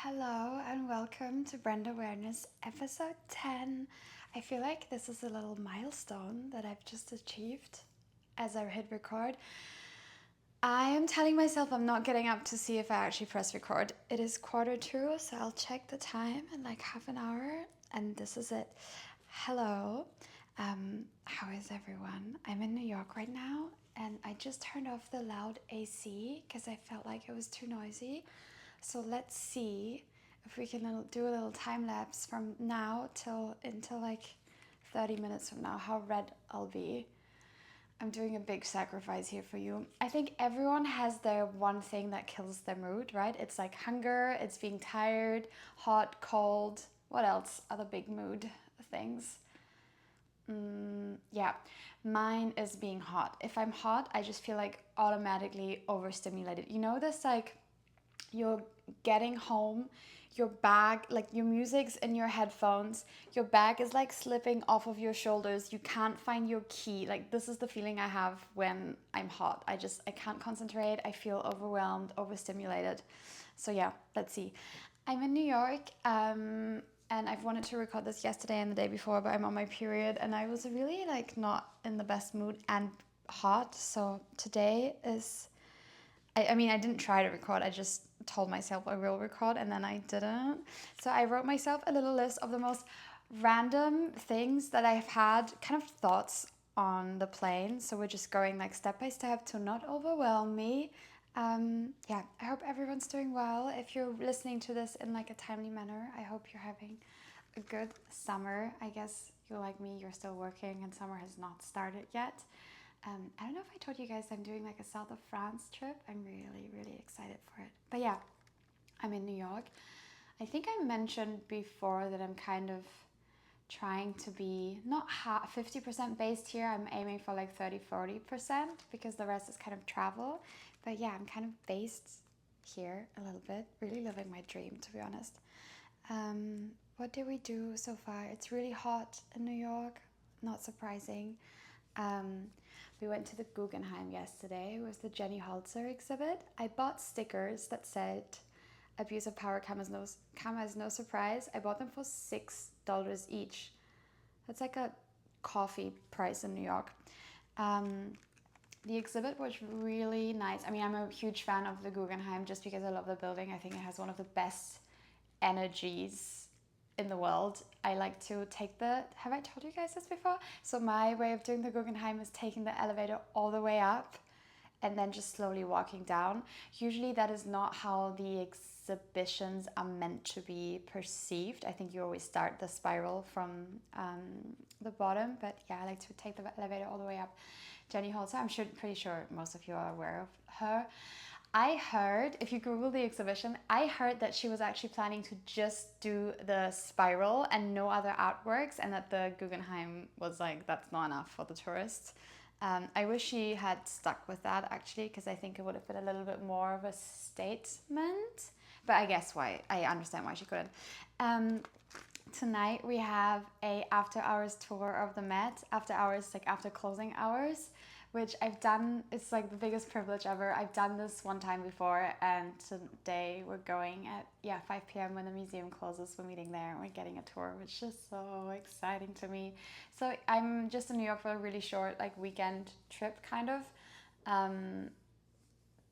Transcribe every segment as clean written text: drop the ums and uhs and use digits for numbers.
Hello and welcome to Brendawareness episode 10. I feel like this is a little milestone that I've just achieved as I hit record. I am telling myself I'm not getting up to see if I actually press record. It is 1:45, so I'll check the time in like half an hour, and this is it. Hello, how is everyone? I'm in New York right now, and I just turned off the loud AC because I felt like it was too noisy. So let's see if we can do a little time lapse from now until like 30 minutes from now, how red I'll be. I'm doing a big sacrifice here for you. I think everyone has their one thing that kills their mood, right? It's like hunger, it's being tired, hot, cold. What else are the big mood things? Yeah, mine is being hot. If I'm hot, I just feel like automatically overstimulated. You know, this like you're getting home, your bag, like your music's in your headphones, your bag is like slipping off of your shoulders, you can't find your key. Like, this is the feeling I have when I'm hot. I can't concentrate, I feel overwhelmed, overstimulated. So yeah, let's see. I'm in New York, and I've wanted to record this yesterday and the day before, but I'm on my period and I was really like not in the best mood and hot. So today is I didn't try to record. I just told myself I will record and then I didn't. So I wrote myself a little list of the most random things that I've had, kind of thoughts on the plane. So we're just going like step by step to not overwhelm me. Yeah, I hope everyone's doing well. If you're listening to this in like a timely manner, I hope you're having a good summer. I guess you're like me, you're still working and summer has not started yet. I don't know if I told you guys I'm doing like a south of France trip. I'm really, really excited for it. But yeah, I'm in New York. I think I mentioned before that I'm kind of trying to be not 50% based here. I'm aiming for like 30-40% because the rest is kind of travel. But yeah, I'm kind of based here a little bit, really living my dream, to be honest. What did we do so far? It's really hot in New York, not surprising. We went to the Guggenheim yesterday. It was the Jenny Holzer exhibit. I bought stickers that said abuse of power come as no surprise. I bought them for $6 each. That's like a coffee price in New York. The exhibit was really nice. I mean, I'm a huge fan of the Guggenheim just because I love the building. I think it has one of the best energies in the world. I like to have I told you guys this before? So my way of doing the Guggenheim is taking the elevator all the way up and then just slowly walking down. Usually that is not how the exhibitions are meant to be perceived. I think you always start the spiral from the bottom, but yeah, I like to take the elevator all the way up. Jenny Holzer, pretty sure most of you are aware of her. I heard, if you Google the exhibition, I heard that she was actually planning to just do the spiral and no other artworks, and that the Guggenheim was like, that's not enough for the tourists. I wish she had stuck with that actually, because I think it would have been a little bit more of a statement. But I guess why, I understand why she couldn't. Tonight we have a after hours tour of the Met. After hours, like after closing hours, which I've done. It's like the biggest privilege ever. I've done this one time before, and today we're going at 5 p.m. when the museum closes. We're meeting there and we're getting a tour, which is so exciting to me. So I'm just in New York for a really short like weekend trip kind of,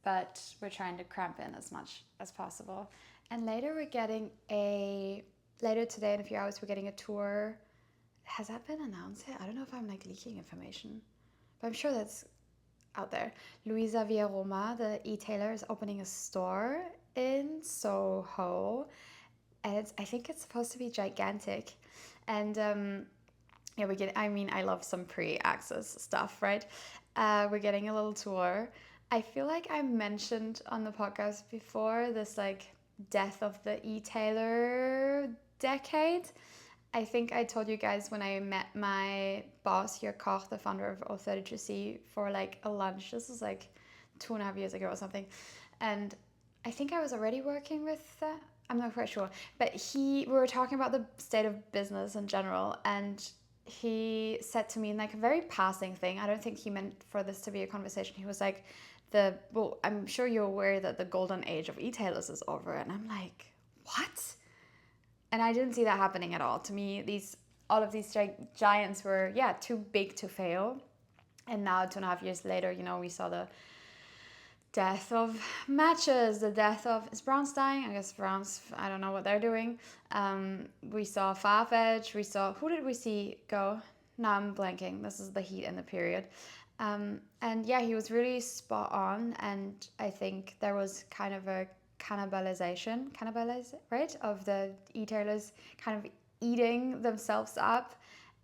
but we're trying to cramp in as much as possible. And later today in a few hours we're getting a tour. Has that been announced yet? I don't know if I'm like leaking information, but I'm sure that's out there. Luisa Via Roma, the e-tailer, is opening a store in Soho, and I think it's supposed to be gigantic. And yeah, I love some pre-access stuff, right? We're getting a little tour. I feel like I mentioned on the podcast before this like death of the e-tailer decade. I think I told you guys when I met my boss, Jörg Koch, the founder of O32C, for like a lunch. This was like 2.5 years ago or something. And I think I was already working with that. I'm not quite sure. But we were talking about the state of business in general. And he said to me in like a very passing thing, I don't think he meant for this to be a conversation. He was like, I'm sure you're aware that the golden age of e-tailers is over. And I'm like, what? And I didn't see that happening at all. To me, all of these giants were, too big to fail. And now 2.5 years later, we saw the death of matches, the death of, is Browns dying? I guess Browns, I don't know what they're doing. We saw Farfetch, who did we see go? Now I'm blanking. This is the heat in the period. And yeah, he was really spot on. And I think there was kind of a cannibalization, right? Of the e-tailers kind of eating themselves up.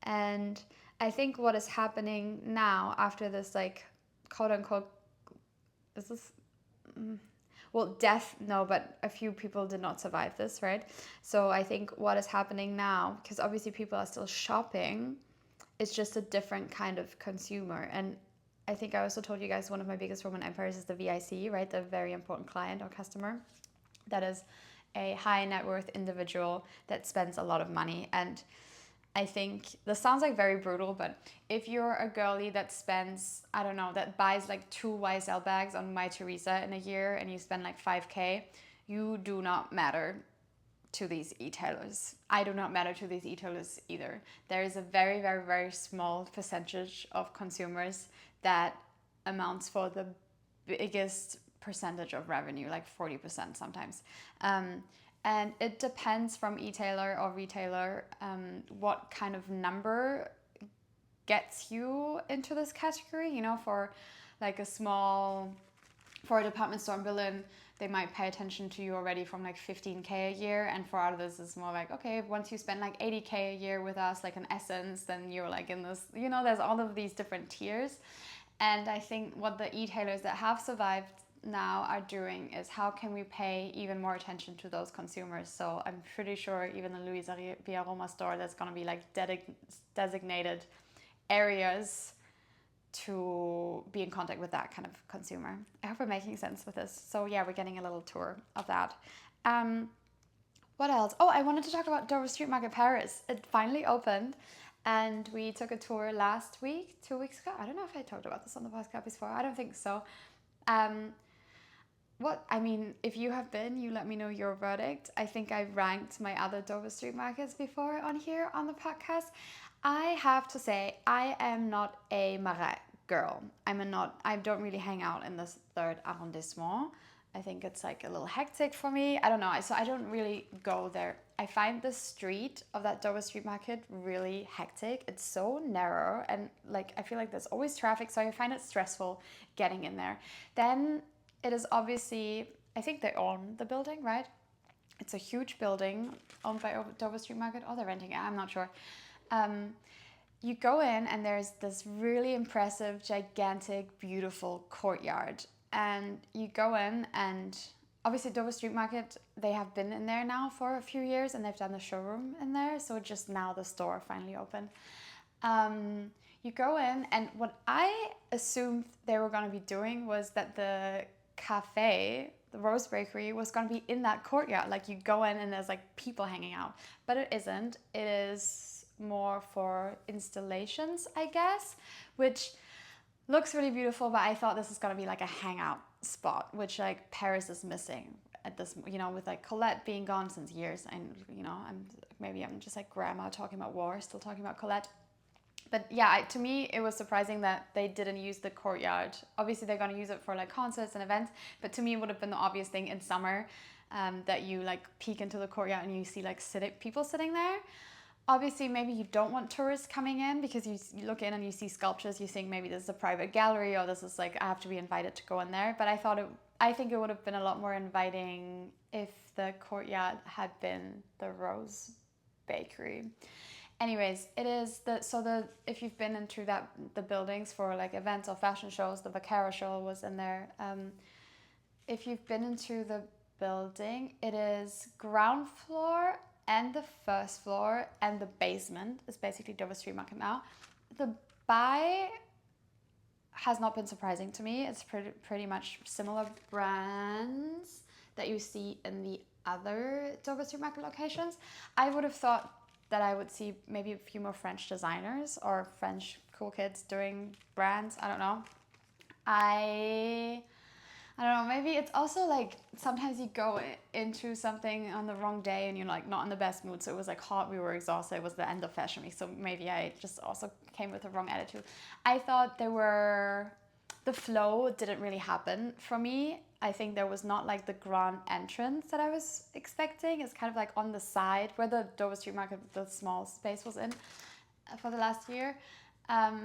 And I think what is happening now after this, like, quote unquote, is this, well, death, no, but a few people did not survive this, right? So I think what is happening now, because obviously people are still shopping, it's just a different kind of consumer. And I think I also told you guys one of my biggest Roman empires is the VIC, right? The very important client or customer. That is a high net worth individual that spends a lot of money. And I think this sounds like very brutal, but if you're a girly that spends, I don't know, that buys like 2 YSL bags on My Teresa in a year and you spend like 5K, you do not matter to these e-tailers. I do not matter to these e-tailers either. There is a very, very, very small percentage of consumers that amounts for the biggest percentage of revenue, like 40% sometimes. And it depends from e-tailer or retailer what kind of number gets you into this category. For like for a department store in Berlin, they might pay attention to you already from like 15K a year. And for others, it's more like, okay, once you spend like 80K a year with us, like an Essence, then you're like in this, there's all of these different tiers. And I think what the e-tailers that have survived now are doing is how can we pay even more attention to those consumers. So I'm pretty sure even the Luisa Via Roma store, there's going to be like designated areas to be in contact with that kind of consumer. I hope I'm making sense with this. So yeah, we're getting a little tour of that. What else? Oh, I wanted to talk about Dover Street Market Paris. It finally opened and we took a tour last week, 2 weeks ago. I don't know if I talked about this on the podcast before. I don't think so. If you have been, you let me know your verdict. I think I ranked my other Dover Street Markets before on here on the podcast. I have to say, I am not a Marais girl. I don't really hang out in this third arrondissement. I think it's like a little hectic for me. I don't know. So I don't really go there. I find the street of that Dover Street Market really hectic. It's so narrow and like I feel like there's always traffic. So I find it stressful getting in there. Then it is obviously, I think they own the building, right? It's a huge building owned by Dover Street Market. Oh, they're renting it. I'm not sure. You go in and there's this really impressive, gigantic, beautiful courtyard. And you go in and obviously Dover Street Market, they have been in there now for a few years and they've done the showroom in there. So just now the store finally opened. You go in and what I assumed they were going to be doing was that the cafe, the Rose Bakery, was going to be in that courtyard. Like you go in and there's like people hanging out, but it isn't. It is more for installations, I guess, which looks really beautiful, but I thought this is going to be like a hangout spot, which like Paris is missing at this, with like Colette being gone since years. And, I'm just like grandma talking about war, still talking about Colette. But yeah, to me, it was surprising that they didn't use the courtyard. Obviously, they're going to use it for like concerts and events. But to me, it would have been the obvious thing in summer that you like peek into the courtyard and you see like people sitting there. Obviously, maybe you don't want tourists coming in because you look in and you see sculptures. You think maybe this is a private gallery or this is like I have to be invited to go in there. But I think it would have been a lot more inviting if the courtyard had been the Rose Bakery. Anyways, it is if you've been into the buildings for like events or fashion shows, the Vaquero show was in there. If you've been into the building, it is ground floor and the first floor and the basement is basically Dover Street Market now. The buy has not been surprising to me. It's pretty much similar brands that you see in the other Dover Street Market locations. I would have thought that I would see maybe a few more French designers or French cool kids doing brands. I don't know. I don't know, maybe it's also like sometimes you go into something on the wrong day and you're like not in the best mood. So it was like hot, we were exhausted, it was the end of Fashion Week. So maybe I just also came with the wrong attitude. I thought the flow didn't really happen for me. I think there was not like the grand entrance that I was expecting. It's kind of like on the side where the Dover Street Market, the small space was in for the last year.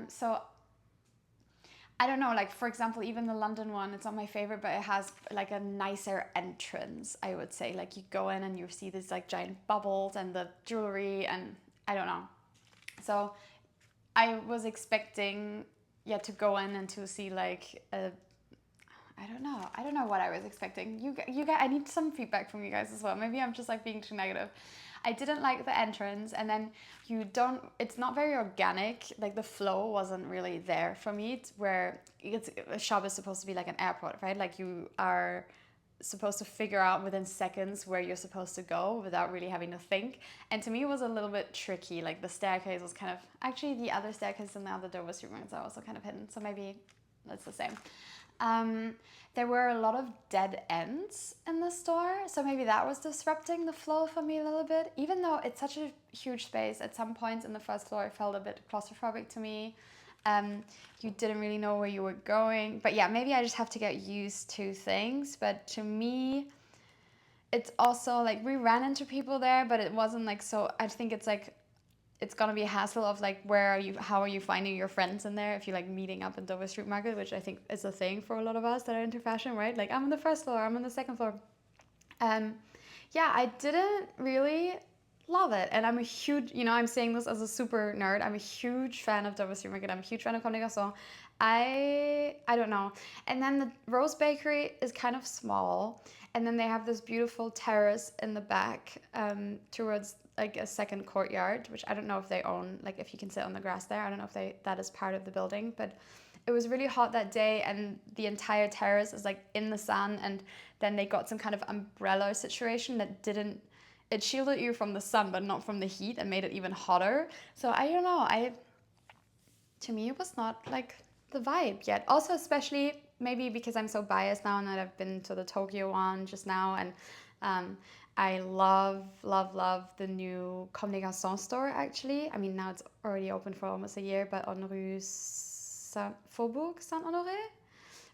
So I don't know, like for example, even the London one, it's not my favorite, but it has like a nicer entrance, I would say. Like you go in and you see these like giant bubbles and the jewelry and I don't know. So I was expecting, yeah, to go in and to see like a, I don't know. I don't know what I was expecting. You guys, I need some feedback from you guys as well. Maybe I'm just like being too negative. I didn't like the entrance, and then it's not very organic. Like the flow wasn't really there for me. It's where a shop is supposed to be like an airport, right? Like you are supposed to figure out within seconds where you're supposed to go without really having to think. And to me, it was a little bit tricky. Like the staircase was kind of, actually the other staircase and the other Dover Street rooms are also kind of hidden. So maybe that's the same. There were a lot of dead ends in the store, so maybe that was disrupting the flow for me a little bit. Even though it's such a huge space, at some points in the first floor it felt a bit claustrophobic to me. You didn't really know where you were going. But yeah, maybe I just have to get used to things. But to me, it's also like we ran into people there, but it wasn't like so. I think it's like it's gonna be a hassle of like how are you finding your friends in there if you're like meeting up in Dover Street Market, which I think is a thing for a lot of us that are into fashion, right? Like I'm on the first floor, I'm on the second floor. Yeah, I didn't really love it, and I'm a huge, I'm saying this as a super nerd. I'm a huge fan of Dover Street Market. I'm a huge fan of Comme des Garçons. I don't know. And then the Rose Bakery is kind of small, and then they have this beautiful terrace in the back towards like a second courtyard, which I don't know if they own, like if you can sit on the grass there. I don't know if that is part of the building, but it was really hot that day and the entire terrace is like in the sun, and then they got some kind of umbrella situation that didn't, it shielded you from the sun but not from the heat and made it even hotter. So I don't know, to me it was not like the vibe yet. Also, especially maybe because I'm so biased now and that I've been to the Tokyo one just now, and I love, love, love the new Comme des Garçons store actually. I mean, now it's already open for almost a year, but on Rue Faubourg Saint-Honoré,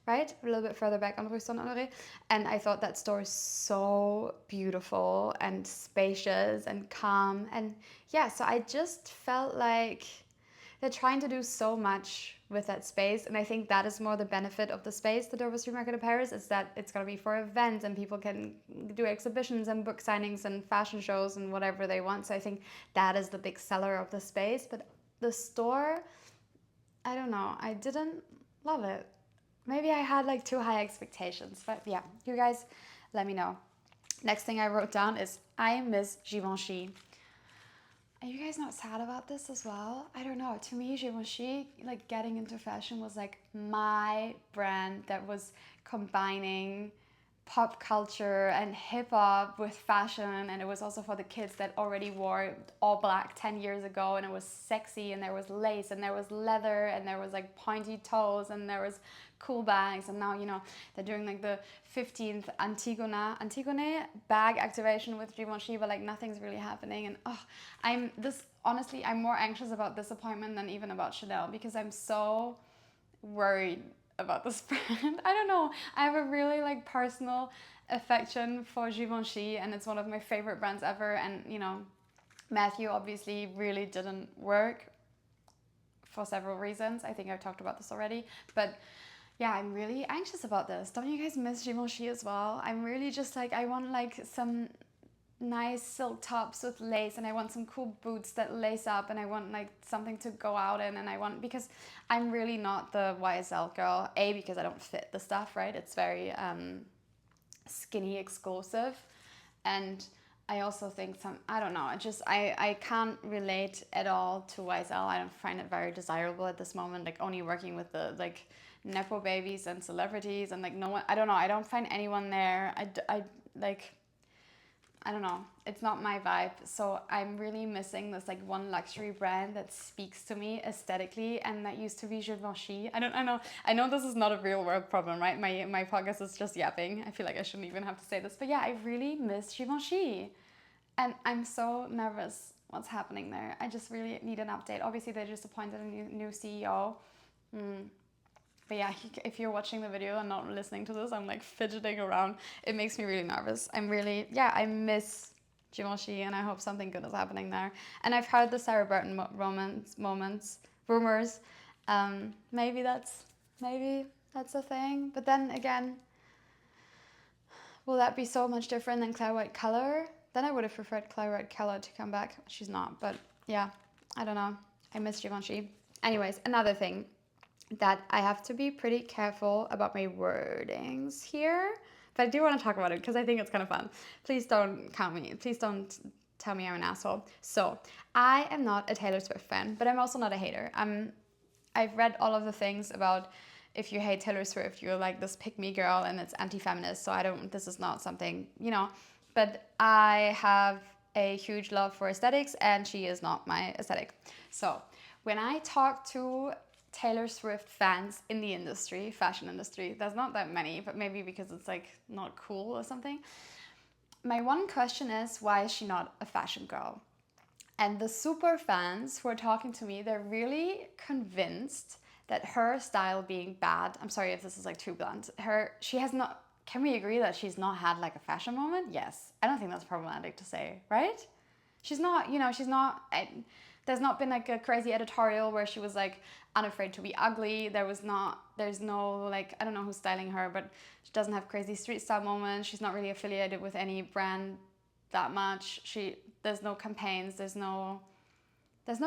right? A little bit further back on Rue Saint-Honoré. And I thought that store is so beautiful and spacious and calm. And yeah, so I just felt like they're trying to do so much with that space, and I think that is more the benefit of the space, the Dover Street Market of Paris, is that it's going to be for events and people can do exhibitions and book signings and fashion shows and whatever they want. So I think that is the big seller of the space. But the store, I don't know, I didn't love it. Maybe I had like too high expectations, but yeah, you guys let me know. Next thing I wrote down is I miss Givenchy. Are you guys not sad about this as well? I don't know. To me, Givenchy, like getting into fashion was like my brand that was combining pop culture and hip hop with fashion, and it was also for the kids that already wore all black 10 years ago, and it was sexy, and there was lace and there was leather and there was like pointy toes and there was cool bags. And now they're doing like the 15th Antigone bag activation with Givenchy, but like nothing's really happening. And honestly, I'm more anxious about this appointment than even about Chanel, because I'm so worried about this brand. I don't know. I have a really like personal affection for Givenchy, and it's one of my favorite brands ever. And Matthew obviously really didn't work for several reasons. I think I've talked about this already, but yeah, I'm really anxious about this. Don't you guys miss Givenchy as well? I'm really just like, I want like some nice silk tops with lace, and I want some cool boots that lace up, and I want like something to go out in, and because I'm really not the YSL girl, because I don't fit the stuff, right? It's very skinny exclusive, and I also think I don't know, I can't relate at all to YSL. I don't find it very desirable at this moment, like only working with the like nepo babies and celebrities, and like no one, I don't know, I don't find anyone there. I like, I don't know, it's not my vibe. So I'm really missing this like one luxury brand that speaks to me aesthetically, and that used to be Givenchy. I know this is not a real world problem, right? My podcast is just yapping. I feel like I shouldn't even have to say this, but yeah, I really miss Givenchy. And I'm so nervous what's happening there. I just really need an update. Obviously they just appointed a new CEO. But yeah, if you're watching the video and not listening to this, I'm like fidgeting around. It makes me really nervous. I miss Givenchy, and I hope something good is happening there. And I've heard the Sarah Burton rumors. Maybe that's a thing. But then again, will that be so much different than Claire White Color? Then I would have preferred Claire White Color to come back. She's not, but yeah, I don't know. I miss Givenchy. Anyways, another thing that I have to be pretty careful about my wordings here. But I do want to talk about it because I think it's kind of fun. Please don't count me. Please don't tell me I'm an asshole. So, I am not a Taylor Swift fan, but I'm also not a hater. I've read all of the things about if you hate Taylor Swift, you're like this pick-me girl and it's anti-feminist. So this is not something, but I have a huge love for aesthetics, and she is not my aesthetic. So, when I talk to Taylor Swift fans in the industry, fashion industry, there's not that many, but maybe because it's like not cool or something. My one question is, why is she not a fashion girl? And the super fans who are talking to me, they're really convinced that her style being bad, I'm sorry if this is like too blunt, she has not, can we agree that she's not had like a fashion moment? Yes. I don't think that's problematic to say, right? She's not, there's not been like a crazy editorial where she was like unafraid to be ugly. There's no like, I don't know who's styling her, but she doesn't have crazy street style moments. She's not really affiliated with any brand that much. There's no campaigns. There's no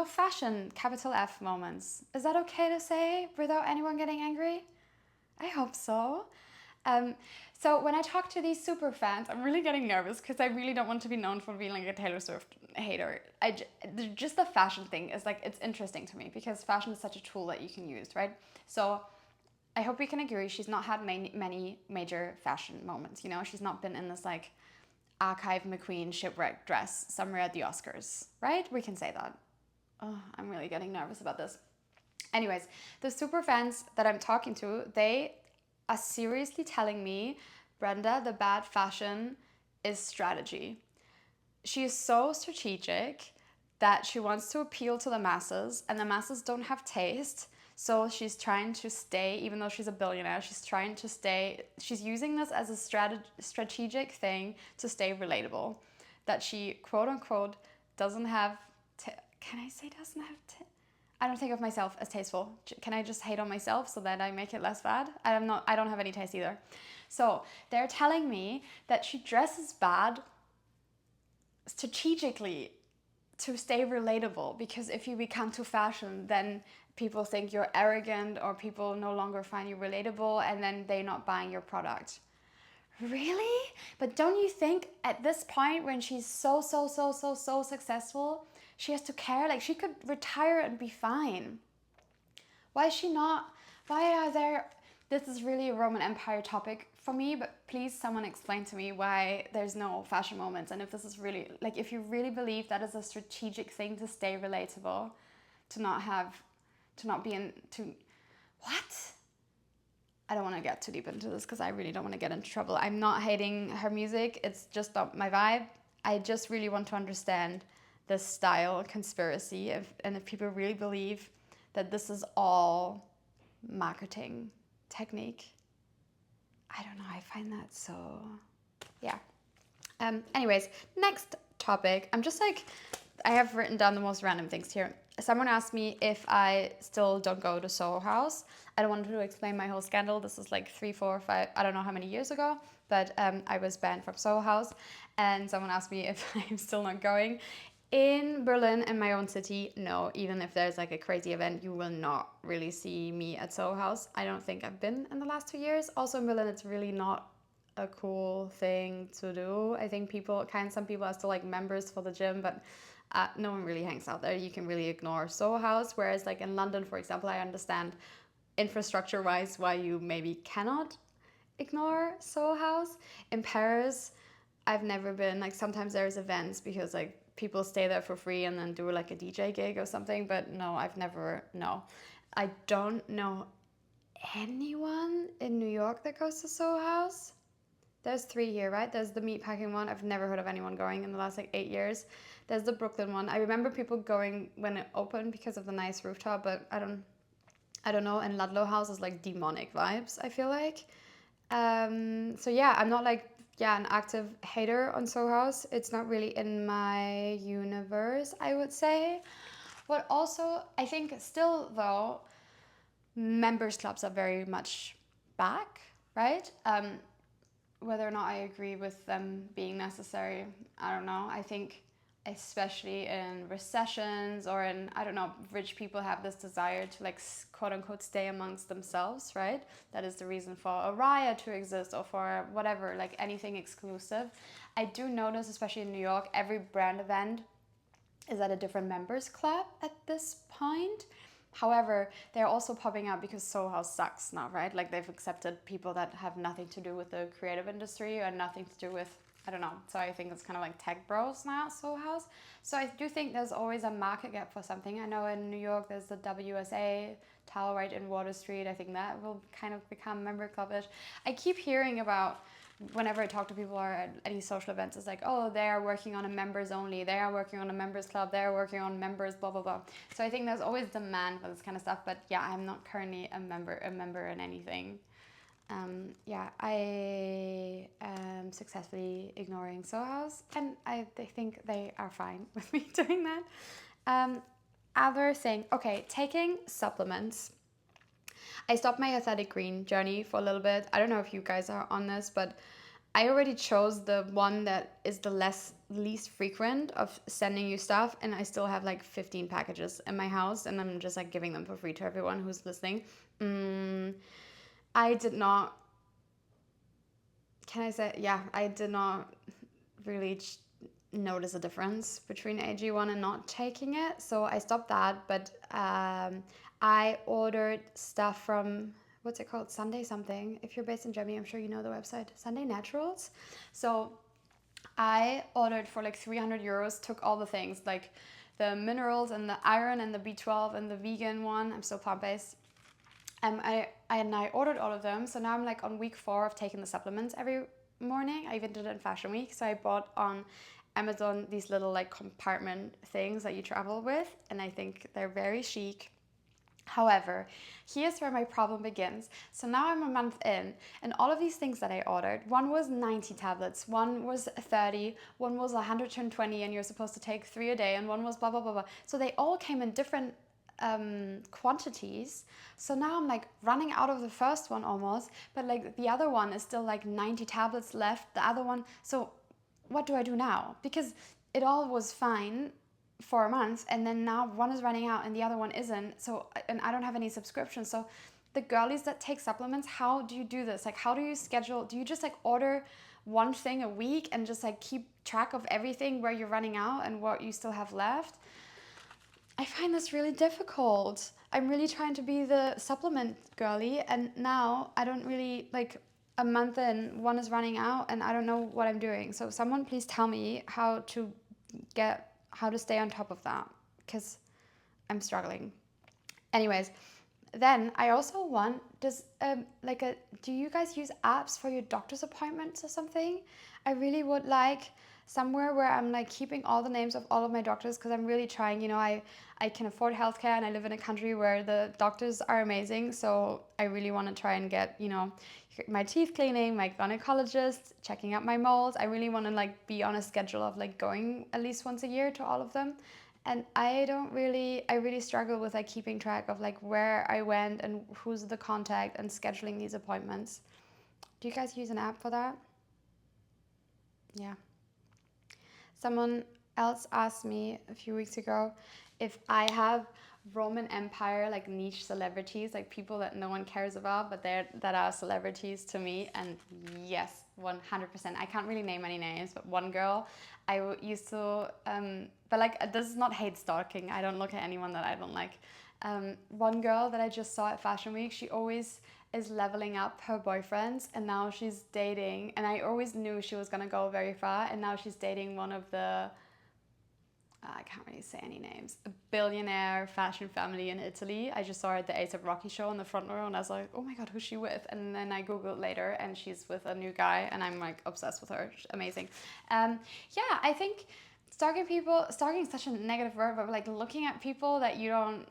fashion capital F moments. Is that okay to say without anyone getting angry? I hope so. So when I talk to these super fans, I'm really getting nervous because I really don't want to be known for being like a Taylor Swift hater. Just the fashion thing is like, it's interesting to me because fashion is such a tool that you can use, right? So I hope we can agree she's not had many major fashion moments. She's not been in this like archive McQueen shipwreck dress somewhere at the Oscars, right? We can say that. Oh, I'm really getting nervous about this. Anyways, the super fans that I'm talking to, they are seriously telling me, Brenda, the bad fashion is strategy. She is so strategic that she wants to appeal to the masses, and the masses don't have taste. So she's trying to stay, even though she's a billionaire, she's using this as a strategic thing to stay relatable. That she, quote unquote, doesn't have, can I say doesn't have I don't think of myself as tasteful. Can I just hate on myself so that I make it less bad? I don't have any taste either. So they're telling me that she dresses bad strategically to stay relatable, because if you become too fashion, then people think you're arrogant, or people no longer find you relatable, and then they're not buying your product. Really? But don't you think at this point, when she's so successful, she has to care? Like, she could retire and be fine. Why is she not? This is really a Roman Empire topic for me, but please someone explain to me why there's no fashion moments, and if this is really, like, if you really believe that is a strategic thing to stay relatable, what? I don't want to get too deep into this because I really don't want to get into trouble. I'm not hating her music. It's just not my vibe. I just really want to understand the style conspiracy, and if people really believe that this is all marketing technique. I don't know. I find that so, yeah. Anyways, next topic. I have written down the most random things here. Someone asked me if I still don't go to Soho House. I don't want to explain my whole scandal. This is like 3, 4, 5, I don't know how many years ago, but I was banned from Soho House, and someone asked me if I'm still not going. In Berlin, in my own city, no. Even if there's like a crazy event, you will not really see me at Soho House. I don't think I've been in the last 2 years. Also in Berlin, it's really not a cool thing to do. I think some people are still like members for the gym, but no one really hangs out there. You can really ignore Soho House. Whereas like in London, for example, I understand infrastructure-wise why you maybe cannot ignore Soho House. In Paris, I've never been, like, sometimes there's events because like people stay there for free and then do like a DJ gig or something, but no, I've never, no. I don't know anyone in New York that goes to Soho House. There's 3 here, right? There's the meatpacking one. I've never heard of anyone going in the last like 8 years. There's the Brooklyn one. I remember people going when it opened because of the nice rooftop, but I don't know. And Ludlow House is like demonic vibes, I feel like. So yeah, I'm not like, yeah, an active hater on Soho House. It's not really in my universe, I would say. But also, I think still though, members clubs are very much back, right? Whether or not I agree with them being necessary, I don't know. I think especially in recessions or in, I don't know, rich people have this desire to like quote unquote stay amongst themselves, right? That is the reason for a riot to exist or for whatever, like anything exclusive. I do notice, especially in New York, every brand event is at a different members club at this point. However, they're also popping up because Soho House sucks now, right? Like they've accepted people that have nothing to do with the creative industry and nothing to do with, I don't know. So I think it's kind of like tech bros now, Soho House. So I do think there's always a market gap for something. I know in New York there's the WSA Tower right in Water Street. I think that will kind of become member clubbish. I keep hearing about, whenever I talk to people or at any social events, it's like, oh, they are working on a members only, they are working on a members club, they are working on members, blah, blah, blah. So I think there's always demand for this kind of stuff, but yeah, I'm not currently a member in anything. Yeah, I am successfully ignoring Soho House, and I think they are fine with me doing that. Other thing, okay, taking supplements. I stopped my athletic green journey for a little bit. I don't know if you guys are on this, but I already chose the one that is the least frequent of sending you stuff, and I still have like 15 packages in my house, and I'm just like giving them for free to everyone who's listening. I did not. Can I say, yeah, I did not really notice a difference between AG1 and not taking it, so I stopped that. But I ordered stuff from, what's it called, Sunday something. If you're based in Germany, I'm sure you know the website, Sunday Naturals. So I ordered for like 300 euros, took all the things like the minerals and the iron and the B12 and the vegan one. I'm so plant-based. I ordered all of them. So now I'm like on week 4 of taking the supplements every morning. I even did it in Fashion Week. So I bought on Amazon these little like compartment things that you travel with, and I think they're very chic. However, here's where my problem begins. So now I'm a month in, and all of these things that I ordered, one was 90 tablets, one was 30, one was 120, and you're supposed to take 3 a day, and one was blah, blah, blah, blah. So they all came in different quantities. So now I'm like running out of the first one almost, but like the other one is still like 90 tablets left, the other one. So what do I do now? Because it all was fine for a month, and then now one is running out and the other one isn't. So, and I don't have any subscriptions. So the girlies that take supplements, how do you do this? Like, how do you schedule? Do you just like order one thing a week and just like keep track of everything where you're running out and what you still have left? I find this really difficult. I'm really trying to be the supplement girly, and now I don't really like, a month in, one is running out and I don't know what I'm doing. So someone please tell me how to stay on top of that, because I'm struggling. Anyways, then I also want, do you guys use apps for your doctor's appointments or something? I really would like somewhere where I'm like keeping all the names of all of my doctors, because I'm really trying, I can afford healthcare and I live in a country where the doctors are amazing. So I really want to try and get, my teeth cleaning, my gynecologist, checking out my moles. I really want to like be on a schedule of like going at least once a year to all of them. And I really struggle with like keeping track of like where I went and who's the contact and scheduling these appointments. Do you guys use an app for that? Yeah. Someone else asked me a few weeks ago if I have Roman Empire like niche celebrities, like people that no one cares about, but that are celebrities to me. And yes, 100%. I can't really name any names, but one girl used to, but like this is not hate stalking. I don't look at anyone that I don't like. One girl that I just saw at Fashion Week, she always is leveling up her boyfriends, and now she's dating, and I always knew she was gonna go very far, and now she's dating one of the, I can't really say any names, a billionaire fashion family in Italy. I just saw her at the A$AP Rocky show in the front row, and I was like, oh my god, who's she with? And then I googled later, and she's with a new guy, and I'm like obsessed with her. She's amazing. Yeah, I think stalking is such a negative word, but like looking at people that you don't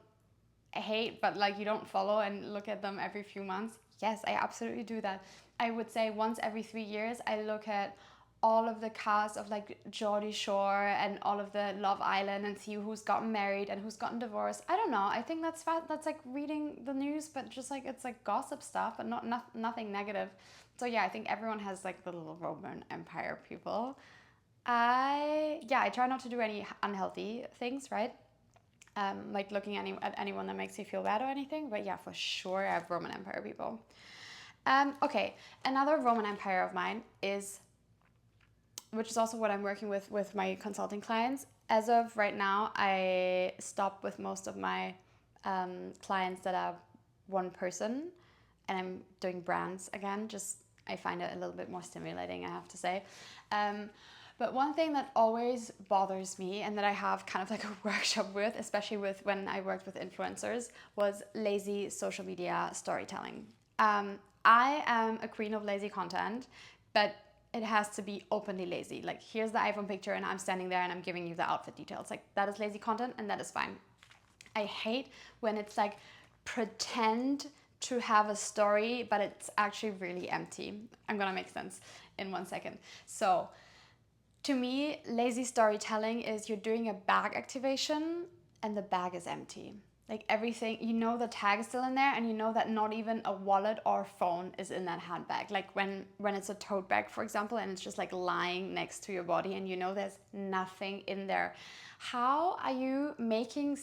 hate, but like you don't follow and look at them every few months. Yes, I absolutely do that. I would say once every 3 years, I look at all of the cast of like Geordie Shore and all of the Love Island and see who's gotten married and who's gotten divorced. I don't know. I think that's like reading the news, but just like it's like gossip stuff, but nothing negative. So yeah, I think everyone has like the little Roman Empire people. I try not to do any unhealthy things, right? Like looking at anyone that makes me feel bad or anything. But yeah, for sure, I have Roman Empire people. Okay, another Roman Empire of mine is, which is also what I'm working with my consulting clients. As of right now, I stopped with most of my clients that are one person, and I'm doing brands again. Just I find it a little bit more stimulating, I have to say. But one thing that always bothers me and that I have kind of like a workshop with, especially with when I worked with influencers, was lazy social media storytelling. I am a queen of lazy content, but it has to be openly lazy. Like, here's the iPhone picture and I'm standing there and I'm giving you the outfit details. Like, that is lazy content and that is fine. I hate when it's like pretend to have a story, but it's actually really empty. I'm gonna make sense in 1 second. So, to me, lazy storytelling is you're doing a bag activation and the bag is empty. Like everything, you know the tag is still in there and you know that not even a wallet or phone is in that handbag. Like when it's a tote bag, for example, and it's just like lying next to your body and you know there's nothing in there. How are you making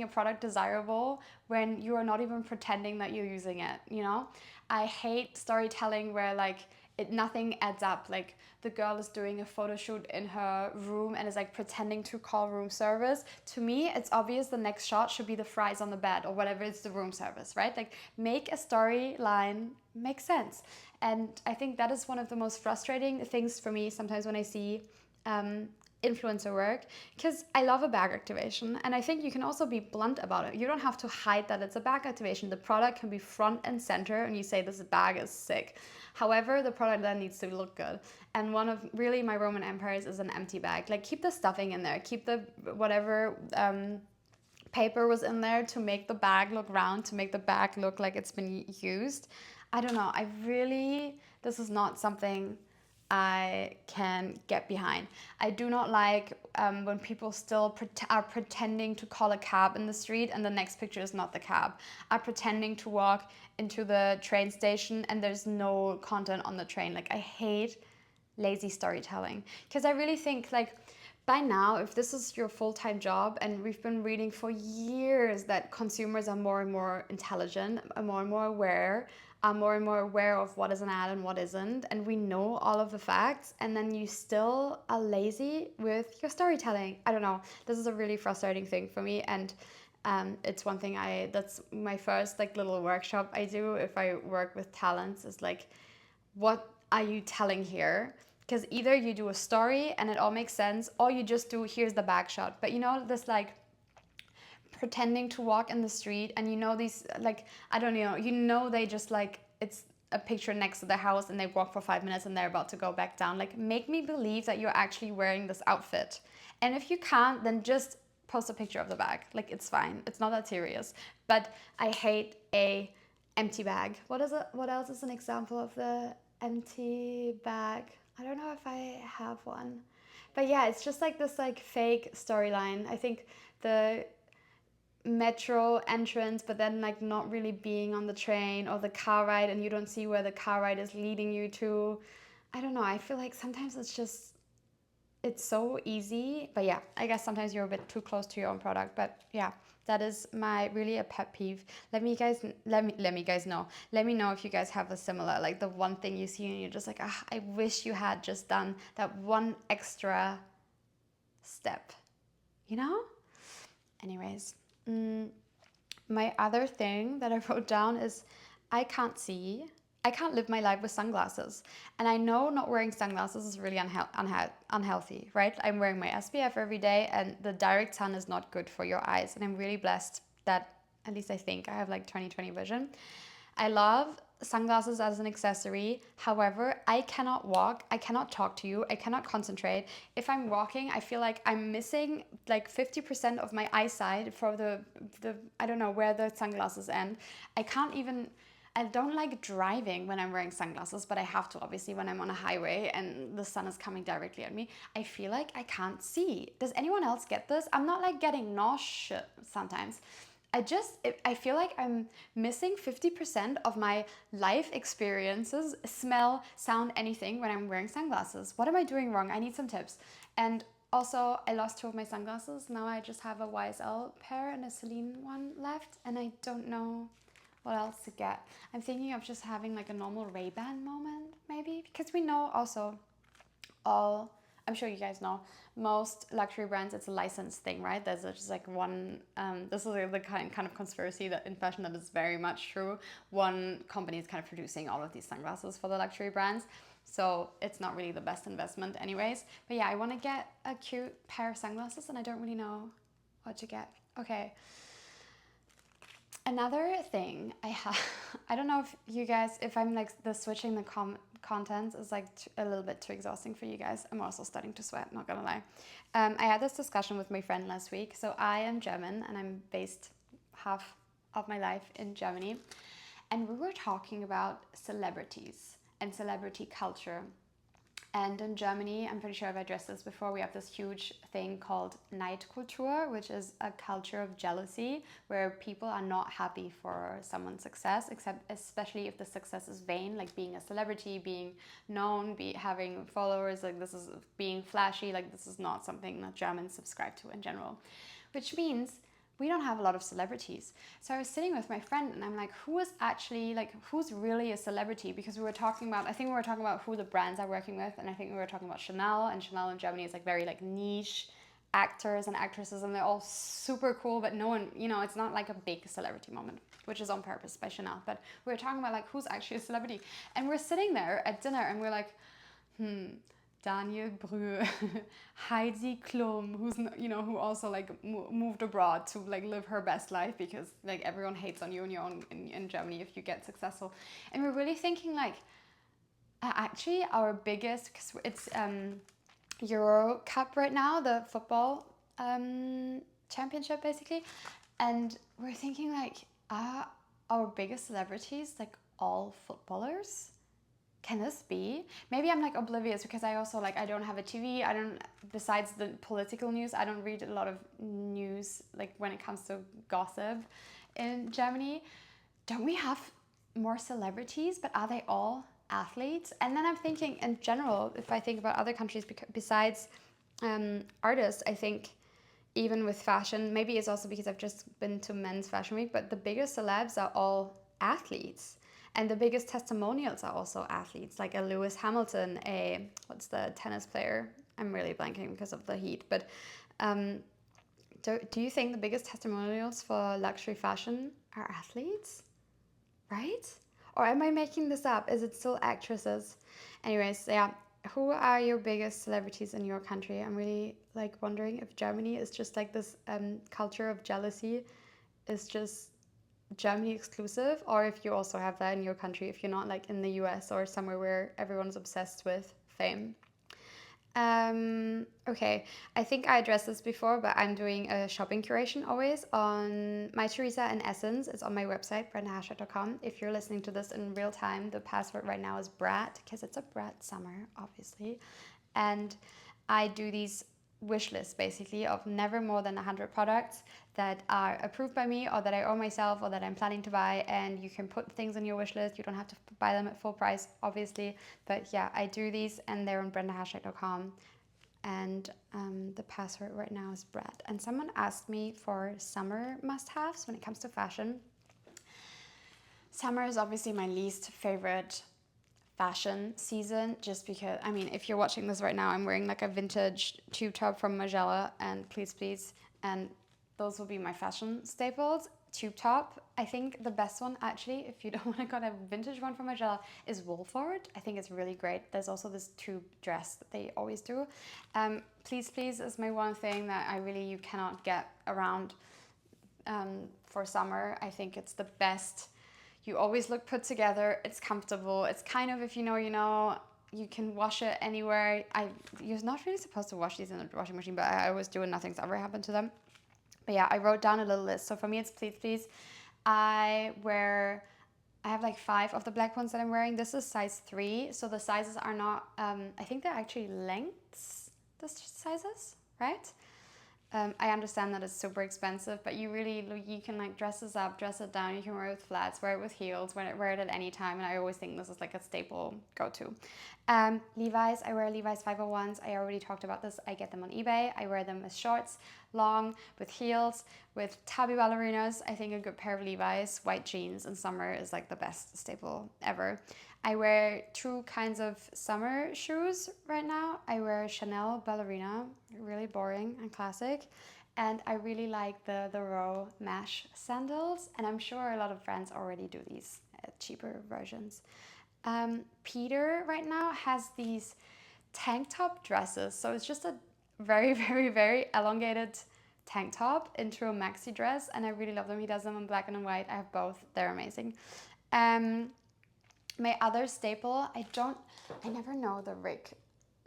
a product desirable when you are not even pretending that you're using it, you know? I hate storytelling where like nothing adds up. Like the girl is doing a photo shoot in her room and is like pretending to call room service. To me, it's obvious the next shot should be the fries on the bed or whatever is the room service, right? Like make a storyline make sense. And I think that is one of the most frustrating things for me sometimes when I see influencer work, because I love a bag activation and I think you can also be blunt about it. You don't have to hide that it's a bag activation. The product can be front and center and you say this bag is sick. However, the product then needs to look good. And one of really my Roman empires is an empty bag. Like keep the stuffing in there, keep the whatever paper was in there to make the bag look round, to make the bag look like it's been used. I don't know. This is not something I can get behind. I do not like when people still are pretending to call a cab in the street and the next picture is not the cab. Are pretending to walk into the train station and there's no content on the train. Like I hate lazy storytelling because I really think like by now, if this is your full-time job, and we've been reading for years that consumers are more and more intelligent, are more and more aware, are more and more aware of what is an ad and what isn't, and we know all of the facts, and then you still are lazy with your storytelling. I don't know. This is a really frustrating thing for me, and it's one thing that's my first like little workshop I do if I work with talents is like, what are you telling here? Because either you do a story and it all makes sense, or you just do here's the bag shot. But you know this like pretending to walk in the street and you know these like I don't know, you know they just like it's a picture next to the house and they walk for 5 minutes and they're about to go back down. Like make me believe that you're actually wearing this outfit. And if you can't, then just post a picture of the bag. Like it's fine. It's not that serious. But I hate a empty bag. What else is an example of the empty bag? I don't know if I have one. But yeah, it's just like this like fake storyline. I think the metro entrance, but then like not really being on the train or the car ride and you don't see where the car ride is leading you to. I don't know. I feel like sometimes it's so easy. But yeah, I guess sometimes you're a bit too close to your own product. But yeah, that is really a pet peeve. Let me guys know. Let me know if you guys have a similar, like the one thing you see and you're just like, I wish you had just done that one extra step, you know? Anyways, My other thing that I wrote down is I can't see. I can't live my life with sunglasses. And I know not wearing sunglasses is really unhealthy, right? I'm wearing my SPF every day, and the direct sun is not good for your eyes. And I'm really blessed that, at least I think, I have like 20/20 vision. I love sunglasses as an accessory. However, I cannot walk, I cannot talk to you, I cannot concentrate. If I'm walking, I feel like I'm missing like 50% of my eyesight for the I don't know where the sunglasses end. I can't even I don't like driving when I'm wearing sunglasses, but I have to obviously when I'm on a highway and the sun is coming directly at me. I feel like I can't see. Does anyone else get this? I'm not like getting nauseous sometimes. I feel like I'm missing 50% of my life experiences, smell, sound, anything when I'm wearing sunglasses. What am I doing wrong? I need some tips. And also, I lost two of my sunglasses. Now I just have a YSL pair and a Celine one left, and I don't know what else to get. I'm thinking of just having like a normal Ray-Ban moment, maybe, because we know also all, I'm sure you guys know, most luxury brands, it's a licensed thing, right? There's just like one, this is the kind of conspiracy that in fashion that is very much true. One company is kind of producing all of these sunglasses for the luxury brands. So it's not really the best investment anyways. But yeah, I want to get a cute pair of sunglasses and I don't really know what to get. Okay. Another thing I have, I don't know if you guys, if I'm like the switching the content is like a little bit too exhausting for you guys. I'm also starting to sweat, not gonna lie. I had this discussion with my friend last week. So I am German and I'm based half of my life in Germany. And we were talking about celebrities and celebrity culture. And in Germany, I'm pretty sure I've addressed this before, we have this huge thing called neidkultur, which is a culture of jealousy where people are not happy for someone's success, except especially if the success is vain, like being a celebrity, being known, having followers, like this is being flashy, like this is not something that Germans subscribe to in general. Which means we don't have a lot of celebrities. So I was sitting with my friend and I'm like, who is actually like, who's really a celebrity? Because we were talking about, I think we were talking about who the brands are working with. And I think we were talking about Chanel, and Chanel in Germany is like very like niche actors and actresses and they're all super cool, but no one, you know, it's not like a big celebrity moment, which is on purpose by Chanel. But we were talking about like, who's actually a celebrity? And we're sitting there at dinner and we're like, Daniel Brühl, Heidi Klum, who's, you know, who also like moved abroad to like live her best life because like everyone hates on you in your own in Germany if you get successful. And we're really thinking like actually our biggest, because it's Euro Cup right now, the football championship basically, and we're thinking like our biggest celebrities like all footballers? Can this be? Maybe I'm like oblivious because I also like I don't have a TV. I don't, besides the political news, I don't read a lot of news like when it comes to gossip in Germany. Don't we have more celebrities, but are they all athletes? And then I'm thinking in general, if I think about other countries besides artists, I think even with fashion, maybe it's also because I've just been to Men's Fashion Week, but the biggest celebs are all athletes. And the biggest testimonials are also athletes, like a Lewis Hamilton, what's the tennis player? I'm really blanking because of the heat. But do you think the biggest testimonials for luxury fashion are athletes? Right? Or am I making this up? Is it still actresses? Anyways, yeah. Who are your biggest celebrities in your country? I'm really like wondering if Germany is just like this culture of jealousy is just Germany exclusive, or if you also have that in your country, if you're not like in the US or somewhere where everyone's obsessed with fame. Okay, I think I addressed this before, but I'm doing a shopping curation always on My Teresa and Essence. It's on my website, brendawareness.com. If you're listening to this in real time, the password right now is Brat, because it's a Brat summer, obviously. And I do these wish lists basically of never more than 100 products that are approved by me or that I own myself or that I'm planning to buy, and you can put things on your wish list. You don't have to buy them at full price, obviously, but yeah, I do these and they're on brendawareness.com, and the password right now is Brad. And someone asked me for summer must-haves when it comes to fashion. Summer is obviously my least favorite fashion season, just because, I mean, if you're watching this right now, I'm wearing like a vintage tube top from Magella and Please Please, and those will be my fashion staples. tube top. I think the best one, actually, if you don't want to get a vintage one from Margiela, is Wolford. I think it's really great. There's also this tube dress that they always do. Please Please is my one thing that you cannot get around for summer. I think it's the best. You always look put together. It's comfortable. It's kind of, if you know, you know. You can wash it anywhere. You're not really supposed to wash these in the washing machine, but I always do and nothing's ever happened to them. But yeah, I wrote down a little list. So for me, it's Please Please. I have like 5 of the black ones that I'm wearing. This is size 3. So the sizes are not, I think they're actually lengths, the sizes, right? I understand that it's super expensive, but you can like dress this up, dress it down. You can wear it with flats, wear it with heels, wear it at any time. And I always think this is like a staple go-to. Levi's, I wear Levi's 501s. I already talked about this. I get them on eBay. I wear them as shorts, long, with heels, with tabby ballerinas. I think a good pair of Levi's, white jeans in summer is like the best staple ever. I wear 2 kinds of summer shoes right now. I wear Chanel ballerina, really boring and classic. And I really like the Row mesh sandals. And I'm sure a lot of brands already do these cheaper versions. Peter right now has these tank top dresses. So it's just a very, very, very elongated tank top into a maxi dress. And I really love them. He does them in black and in white. I have both. They're amazing. My other staple, I never know the Rick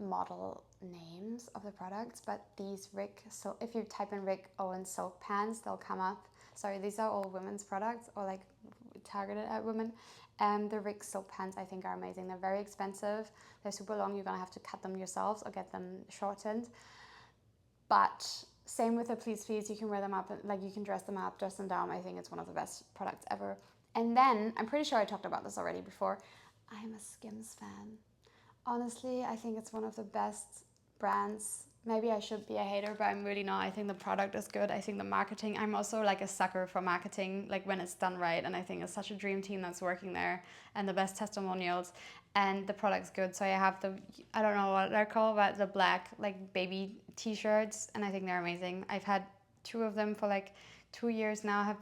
model names of the products, but these so if you type in Rick Owens soap pants, they'll come up. Sorry, these are all women's products or like targeted at women. The Rick soap pants I think are amazing. They're very expensive. They're super long. You're gonna have to cut them yourselves or get them shortened. But same with the Please Please, you can wear them up, like you can dress them up, dress them down. I think it's one of the best products ever. And then, I'm pretty sure I talked about this already before, I'm a Skims fan. Honestly, I think it's one of the best brands. Maybe I should be a hater, but I'm really not. I think the product is good. I think the marketing, I'm also like a sucker for marketing, like when it's done right. And I think it's such a dream team that's working there and the best testimonials. And the product's good. So I have I don't know what they're called, but the black like baby t-shirts. And I think they're amazing. I've had 2 of them for like 2 years now.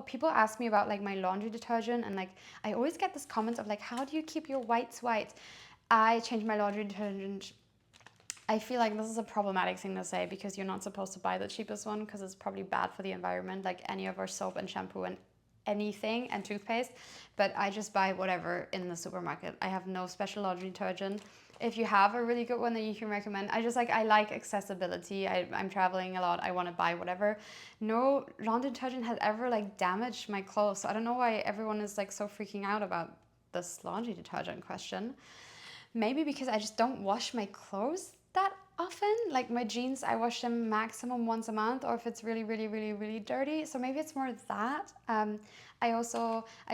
People ask me about like my laundry detergent, and like I always get this comment of like, how do you keep your whites white? I change my laundry detergent. I feel like this is a problematic thing to say because you're not supposed to buy the cheapest one because it's probably bad for the environment, like any of our soap and shampoo and anything and toothpaste. But I just buy whatever in the supermarket. I have no special laundry detergent. If you have a really good one that you can recommend, I like accessibility. I'm traveling a lot. I want to buy whatever. No laundry detergent has ever like damaged my clothes. So I don't know why everyone is like so freaking out about this laundry detergent question. Maybe because I just don't wash my clothes that often. Like my jeans, I wash them maximum once a month, or if it's really, really, really, really dirty. So maybe it's more that. I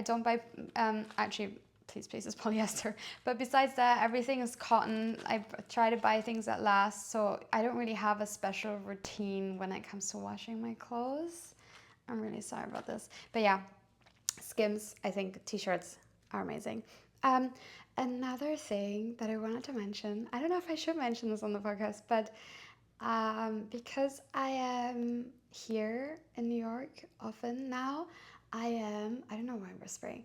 don't buy, actually, Please Please is polyester. But besides that, everything is cotton. I try to buy things that last. So I don't really have a special routine when it comes to washing my clothes. I'm really sorry about this. But yeah, Skims, I think t-shirts are amazing. Another thing that I wanted to mention, I don't know if I should mention this on the podcast, but because I am here in New York often now, I don't know why I'm whispering,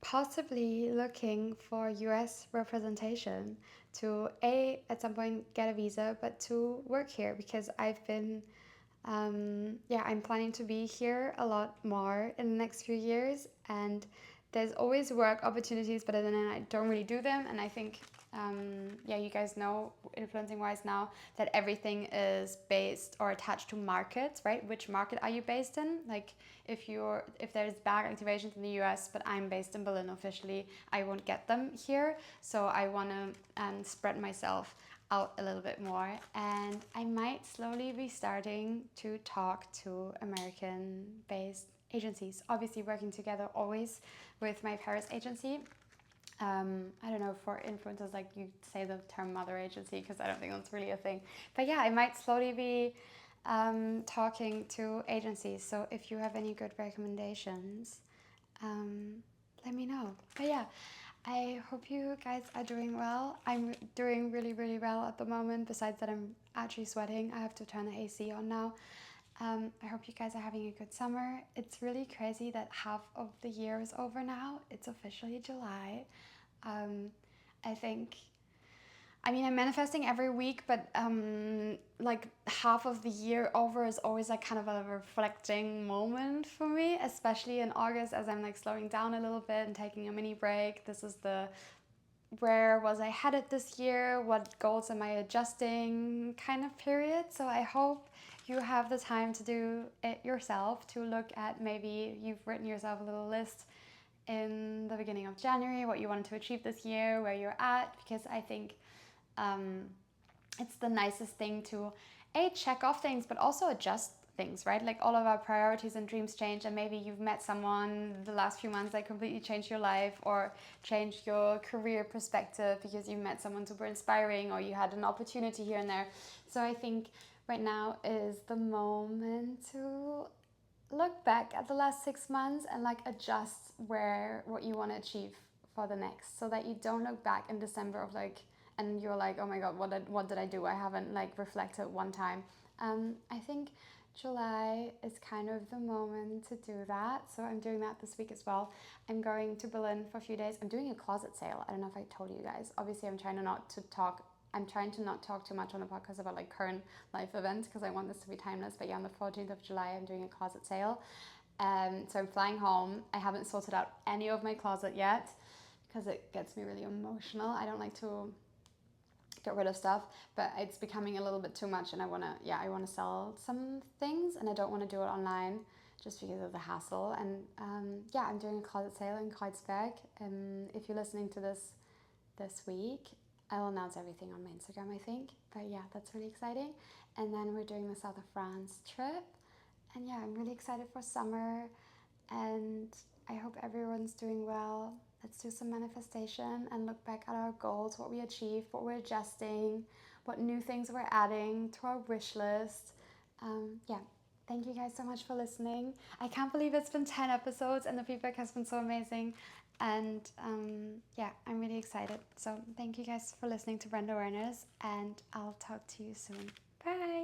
possibly looking for US representation to at some point get a visa, but to work here because I've been, I'm planning to be here a lot more in the next few years, and there's always work opportunities, but then I don't really do them. And I think, you guys know, influencing wise now, that everything is based or attached to markets, right? Which market are you based in? Like if there's bag activations in the US, but I'm based in Berlin officially, I won't get them here. So I want to spread myself out a little bit more. And I might slowly be starting to talk to American-based agencies, obviously working together always with my Paris agency. I don't know, for influencers, like you say the term mother agency, because I don't think that's really a thing. But yeah, I might slowly be talking to agencies. So if you have any good recommendations, let me know. But yeah, I hope you guys are doing well. I'm doing really, really well at the moment. Besides that, I'm actually sweating. I have to turn the AC on now. I hope you guys are having a good summer. It's really crazy that half of the year is over now. It's officially July. Um, I think, I mean, I'm manifesting every week, but like half of the year over is always like kind of a reflecting moment for me, especially in August as I'm like slowing down a little bit and taking a mini break. This is the where was I headed this year? What goals am I adjusting kind of period. So I hope you have the time to do it yourself, to look at maybe you've written yourself a little list in the beginning of January, what you wanted to achieve this year, where you're at, because I think um, it's the nicest thing to check off things, but also adjust things, right? Like all of our priorities and dreams change, and maybe you've met someone the last few months that completely changed your life or changed your career perspective because you met someone super inspiring or you had an opportunity here and there. So I think right now is the moment to look back at the last 6 months and like adjust what you want to achieve for the next, so that you don't look back in December of like and you're like, oh my god, what did I do? I haven't like reflected one time. I think July is kind of the moment to do that. So I'm doing that this week as well. I'm going to Berlin for a few days. I'm doing a closet sale. I don't know if I told you guys. Obviously, I'm trying to not talk too much on the podcast about like current life events because I want this to be timeless. But yeah, on the 14th of July, I'm doing a closet sale. So I'm flying home. I haven't sorted out any of my closet yet because it gets me really emotional. I don't like to get rid of stuff, but it's becoming a little bit too much, and I want to sell some things, and I don't want to do it online just because of the hassle. And I'm doing a closet sale in Kreuzberg. If you're listening to this week, I will announce everything on my Instagram, I think. But yeah, that's really exciting. And then we're doing the South of France trip, and yeah, I'm really excited for summer, and I hope everyone's doing well. Let's do some manifestation and look back at our goals, what we achieved, what we're adjusting, what new things we're adding to our wish list. Thank you guys so much for listening. I can't believe it's been 10 episodes and the feedback has been so amazing. And I'm really excited. So thank you guys for listening to Brand Awareness, and I'll talk to you soon. Bye.